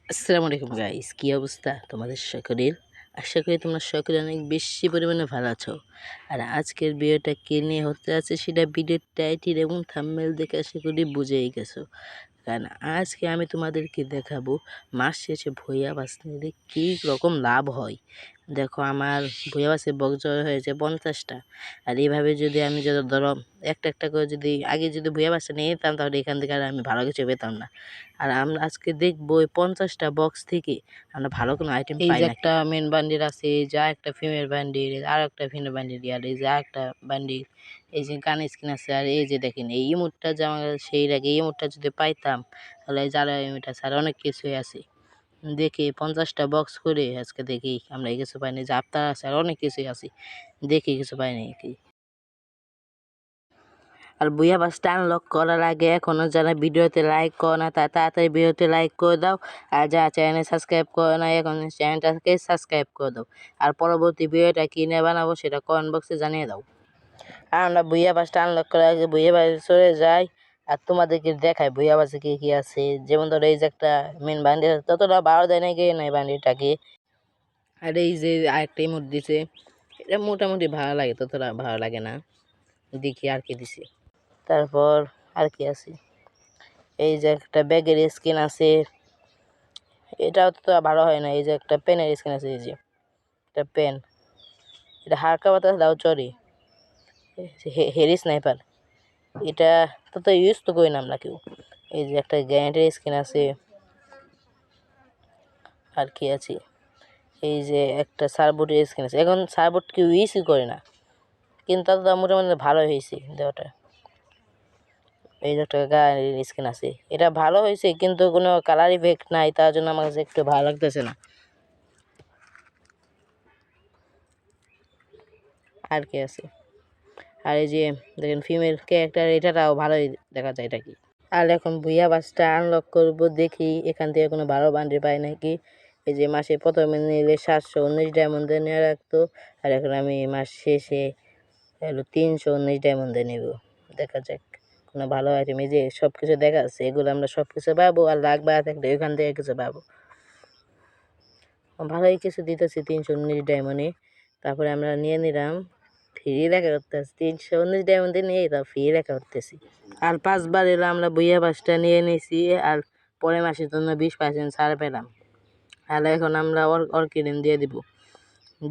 আসসালামু আলাইকুম গাইস, কি অবস্থা তোমাদের সকলের? আশা করি তোমরা সকলে অনেক বেশি পরিমাণে ভালো আছো। আর আজকের ভিডিওটা কে নিয়ে হতে আছে সেটা ভিডিওর টাইটেল এবং থাম্বনেল দেখে আশা করি বুঝেই গেছো। কারণ আজকে আমি তোমাদেরকে দেখাবো মাস শেষে ভুইয়া মাছ নিলে কী রকম লাভ হয়। দেখো, আমার ভুইয়া মাছের বকজয় হয়েছে 50টা। আর এইভাবে যদি আমি ধরো একটা একটা করে যদি আগে যদি ভুইয়া মাছটা নিয়ে নিতাম, তাহলে এখান থেকে আর আমি ভালো কিছু পেতাম না। আর আমরা আজকে দেখবো ওই 50টা বক্স থেকে আমরা ভালো কোনো আইটেম পাই। এই যে একটা মেন বান্ডিল আছে, যা একটা ফিমেল বান্ডিল, আর একটা ফিমেল বান্ডিল, আর এই যে একটা বান্ডিল, এই যে গান স্কিন আছে। আর এই যে দেখেন এই ইমোটটা যে আমার সেই লাগে, এই ইমোটটা যদি পাইতাম তাহলে এই জ্বালা ইমোট আছে, আর অনেক কিছুই আছে। দেখি 50টা বক্স করে আজকে দেখি আমরা কিছু পাইনি, যে আপনার আছে আর অনেক কিছুই আছে, দেখি কিছু পাইনি কি। আর বুইয়া বাসটা আনলক করার আগে এখনও যারা ভিডিওতে লাইক করো না, তারা তাড়াতাড়ি ভিডিওতে লাইক করে দাও। আর যারা চ্যানেলে সাবস্ক্রাইব করে না, এখন চ্যানেলটাকে সাবস্ক্রাইব করে দাও। আর পরবর্তী ভিডিওটা কী নিয়ে বানাবো সেটা কমেন্ট বক্সে জানিয়ে দাও। আর আমরা বুইয়া বাসটা আনলক করার আগে বুইয়া বাসে চলে যাই আর তোমাদেরকে দেখায় বুইয়া বাসে কী কী আছে। যেমন ধরো এই যে একটা মেন বান্ডিল, ততটা ভালো দেয় নাকি না এই বান্ডিলটাকে। আর এই যে আরেকটা ইমোট দিছে, এটা মোটামুটি ভালো লাগে, ততটা ভালো লাগে না। দেখি আর কি দিছে। তারপর আর কি আছে, এই যে একটা ব্যাগের স্কিন আছে, এটাও তো ভালো হয় না। এই যে একটা পেনের স্কিন আছে, এই যে একটা পেন, এটা হালকা বাতাস দাও চরি, হেরি স্নাইপার, এটা তো ইউজ তো করি না আমরা কেউ। এই যে একটা গ্যানেটের স্কিন আছে। আর কি আছে, এই যে একটা সারবোটের স্কিন আছে। এখন সারবোট কেউ ইউজই করে না, কিন্তু তাতে মোটামুটি ভালো হয়েছে দেওয়াটা। এই যে একটা গাড়ির স্কিন আছে, এটা ভালো হয়েছে কিন্তু কোনো কালার ইফেক্ট নাই, তার জন্য আমার কাছে একটু ভালো লাগতেছে না। আর কি আছে, আর এই যে দেখেন ফিমেল ক্যারেক্টার, এটাও ভালোই দেখা যায় এটা কি। আর এখন ভুইয়া বাসটা আনলক করব, দেখি এখান থেকে কোনো ভালো বান্ডিল পাই নাকি। এই যে মাসে প্রথমে নিলে 719 ডায়মন্ডে নেওয়া রাখতো, আর এখন আমি মাস শেষে 319 ডায়মন্ডে নেব। দেখা যাক কোনো ভালো আইটেম। এই যে সব কিছু দেখা আছে, এগুলো আমরা সব কিছু পাবো, আর লাগবে থাকলে ওইখান থেকে কিছু পাবো। ভালোই কিছু দিতেছি 319 ডায়মন্ডে। তারপরে আমরা নিয়ে নিলাম, ফ্রি লেখা করতেছি 319 ডায়মন্ডে নিয়ে, তাও ফ্রি লেখা করতেছি। আর 5বার এলো আমরা বইয়া বাসটা নিয়ে নিয়েছি, আর পরের মাসের জন্য 20% ছাড় পেলাম। আর এখন আমরা অর্কিডেন দিয়ে দিব,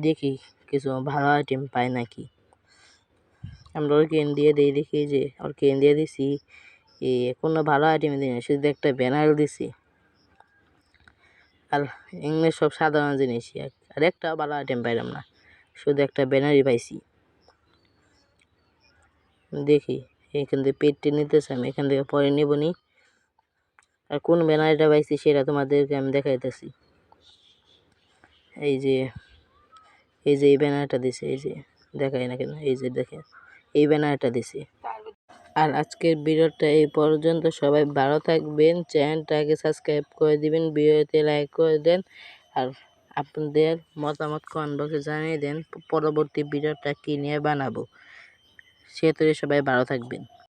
দেখি কিছু ভালো আইটেম পাই নাকি। আমরা অর্কিডেন দিয়ে দিই, দেখি যে অর্কিডেন দিয়ে দিছি, কোনো ভালো আইটেম দিই না, শুধু একটা ব্যানার দিছি। আর ইংলিশ সব সাধারণ জিনিসই, আর একটা ভালো আইটেম পাইলাম না, শুধু একটা ব্যানারই পাইছি। দেখি এখান থেকে পেটটি নিতেছে, আমি এখান থেকে পরে নেব নি। আর কোন ব্যানারটা পাইছি সেটা তোমাদেরকে আমি দেখাইতেছি। এই যে এই ব্যানারটা দিছে, এই যে দেখাই না কেন, এই যে দেখেন এই ব্যানারটা দিছে। আর আজকের ভিডিওটা এই পর্যন্ত। সবাই ভালো থাকবেন, চ্যানেলটাকে সাবস্ক্রাইব করে দিবেন, ভিডিওতে লাইক করে দেন, আর আপনাদের মতামত কমেন্ট বক্সে জানিয়ে দেন পরবর্তী ভিডিওটা কী নিয়ে বানাবো। সেহেতু সবাই ভালো থাকবেন।